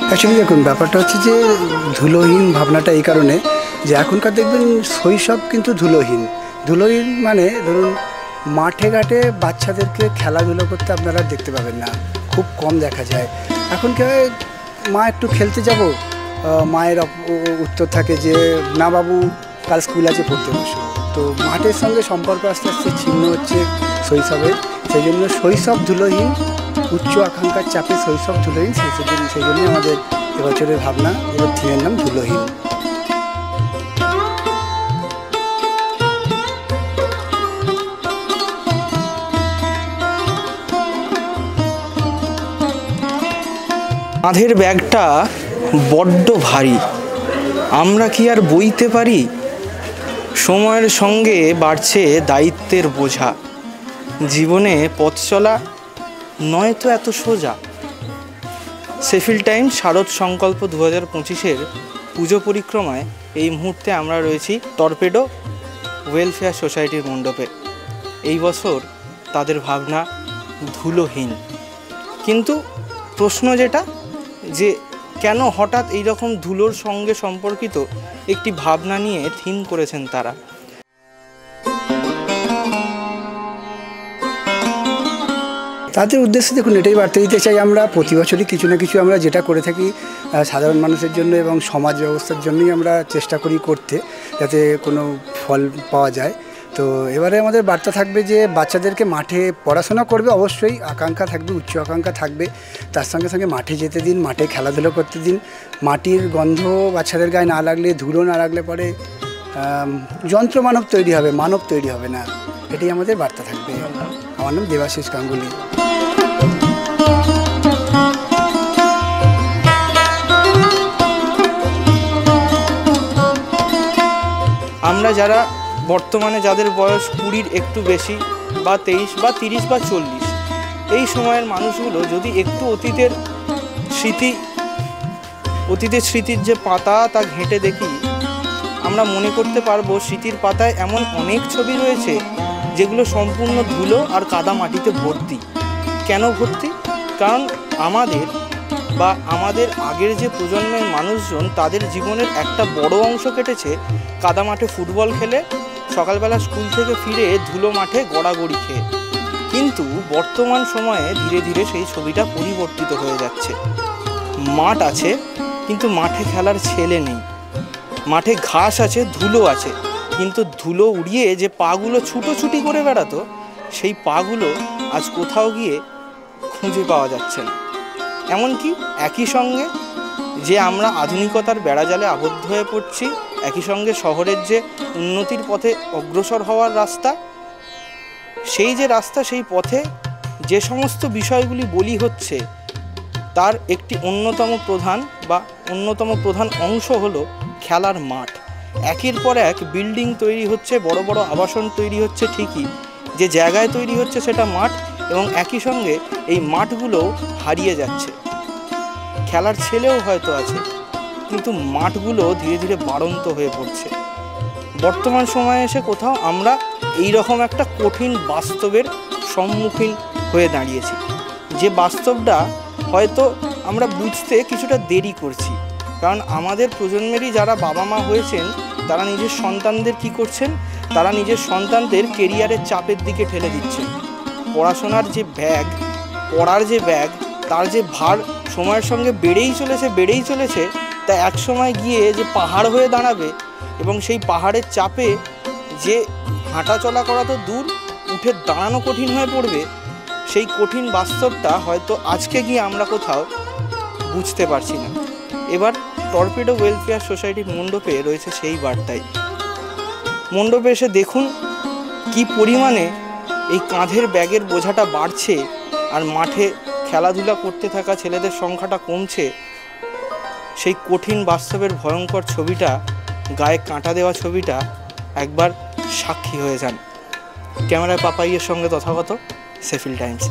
Actually দেখুন, ব্যাপারটা হচ্ছে যে ধুলোহীন ভাবনাটা এই কারণে যে এখনকার দেখবেন শৈশব কিন্তু ধুলোহীন। ধুলোহীন মানে ধরুন মাঠে ঘাটে বাচ্চাদেরকে খেলাধুলো করতে আপনারা দেখতে পাবেন না, খুব কম দেখা যায়। এখন কি হয়, মা একটু খেলতে যাব, মায়ের উত্তর থাকে যে না বাবু কাল স্কুল আছে পড়তে বসো। তো মাঠের সঙ্গে সম্পর্ক আস্তে আস্তে ছিন্ন হচ্ছে শৈশবের। সেই জন্য শৈশব ধুলোহীন, উচ্চ আকাঙ্ক্ষার চাপে শৈশব ধুলোহীন। সেই জন্যই আমাদের এবছরের ভাবনা, এবার থিমের নাম ধুলোহীন। কাঁধের ব্যাগটা বড্ড ভারী, আমরা কি আর বইতে পারি? সময়ের সঙ্গে বাড়ছে দায়িত্বের বোঝা, জীবনে পথ চলা নয় তো এত সোজা। শেফিল্ড টাইমস শারদ সংকল্প 2025-এর পুজো পরিক্রমায় এই মুহূর্তে আমরা রয়েছি টর্পেডো ওয়েলফেয়ার সোসাইটির মণ্ডপে। এই বছর তাদের ভাবনা ধুলোহীন। কিন্তু প্রশ্ন যেটা যে কেন হঠাৎ এই রকম ধুলোর সঙ্গে সম্পর্কিত একটি ভাবনা নিয়ে থিম করেছেন তারা। তাদের উদ্দেশ্যে দেখুন এটাই বার্তা দিতে চাই, আমরা প্রতি বছরই কিছু না কিছু আমরা যেটা করে থাকি সাধারণ মানুষের জন্য এবং সমাজ ব্যবস্থার জন্যই আমরা চেষ্টা করি করতে, যাতে কোনো ফল পাওয়া যায়। তো এবারে আমাদের বার্তা থাকবে যে বাচ্চাদেরকে মাঠে পড়াশোনা করবে, অবশ্যই আকাঙ্ক্ষা থাকবে, উচ্চ আকাঙ্ক্ষা থাকবে, তার সঙ্গে সঙ্গে মাঠে যেতে দিন, মাঠে খেলাধুলো করতে দিন। মাটির গন্ধ বাচ্চাদের গায়ে না লাগলে, ধুলো না লাগলে পরে যন্ত্র মানব তৈরি হবে, মানব তৈরি হবে না। এটাই আমাদের বার্তা থাকবে। আমার নাম দেবাশিস গাঙ্গুলি। আমরা যারা বর্তমানে যাদের বয়স 20-র একটু বেশি বা 23 বা 30 বা 40, এই সময়ের মানুষগুলো যদি একটু অতীতের স্মৃতির যে পাতা তা ঘেঁটে দেখি, আমরা মনে করতে পারবো স্মৃতির পাতায় এমন অনেক ছবি রয়েছে যেগুলো সম্পূর্ণ ধুলো আর কাদা মাটিতে ভর্তি। কেন ভর্তি? কারণ আমাদের আগের যে প্রজন্মের মানুষজন, তাদের জীবনের একটা বড় অংশ কেটেছে কাদা মাঠে ফুটবল খেলে, সকালবেলা স্কুল থেকে ফিরে ধুলো মাঠে গড়াগড়ি খেয়ে। কিন্তু বর্তমান সময়ে ধীরে ধীরে সেই ছবিটা পরিবর্তিত হয়ে যাচ্ছে। মাঠ আছে কিন্তু মাঠে খেলার ছেলে নেই, মাঠে ঘাস আছে, ধুলো আছে, কিন্তু ধুলো উড়িয়ে যে পাগুলো ছুটোছুটি করে বেড়াতো, সেই পাগুলো আজ কোথাও গিয়ে খুঁজে পাওয়া যাচ্ছে না। এমনকি একই সঙ্গে যে আমরা আধুনিকতার বেড়াজালে আবদ্ধ হয়ে পড়ছি, একই সঙ্গে শহরের যে উন্নতির পথে অগ্রসর হওয়ার রাস্তা, সেই যে রাস্তা, সেই পথে যে সমস্ত বিষয়গুলি বলি হচ্ছে, তার একটি অন্যতম প্রধান অংশ হলো খেলার মাঠ। একের পর এক বিল্ডিং তৈরি হচ্ছে, বড় বড় আবাসন তৈরি হচ্ছে, ঠিকই যে জায়গায় তৈরি হচ্ছে সেটা মাঠ, এবং একই সঙ্গে এই মাঠগুলোও হারিয়ে যাচ্ছে। খেলার ছেলেও হয়তো আছে, কিন্তু মাঠগুলো ধীরে ধীরে বাড়ন্ত হয়ে পড়ছে। বর্তমান সময়ে এসে কোথাও আমরা এই রকম একটা কঠিন বাস্তবের সম্মুখীন হয়ে দাঁড়িয়েছি, যে বাস্তবটা হয়তো আমরা বুঝতে কিছুটা দেরি করছি। কারণ আমাদের প্রজন্মেরই যারা বাবা মা হয়েছেন, তারা নিজের সন্তানদের কি করছেন, তারা নিজের সন্তানদের কেরিয়ারের চাপের দিকে ঠেলে দিচ্ছেন। পড়াশোনার যে ব্যাগ, পড়ার যে ব্যাগ, তার যে ভার সময়ের সঙ্গে বেড়েই চলেছে, তা এক সময় গিয়ে যে পাহাড় হয়ে দাঁড়াবে, এবং সেই পাহাড়ের চাপে যে হাঁটা চলা করা তো দূর, উঠে দাঁড়ানো কঠিন হয়ে পড়বে। সেই কঠিন বাস্তবটা হয়তো আজকে গিয়ে আমরা কোথাও বুঝতে পারছি না। এবার টর্পেডো ওয়েলফেয়ার সোসাইটির মণ্ডপে রয়েছে সেই বার্তাই। মণ্ডপে এসে দেখুন কি পরিমাণে এই কাঁধের ব্যাগের বোঝাটা বাড়ছে, আর মাঠে খেলাধুলা করতে থাকা ছেলেদের সংখ্যাটা কমছে। সেই কঠিন বাস্তবের ভয়ঙ্কর ছবিটা, গায়ে কাঁটা দেওয়া ছবিটা একবার সাক্ষী হয়ে যান। ক্যামেরায় পাপাইয়ের সঙ্গে তথাগত, শেফিল্ড টাইমস।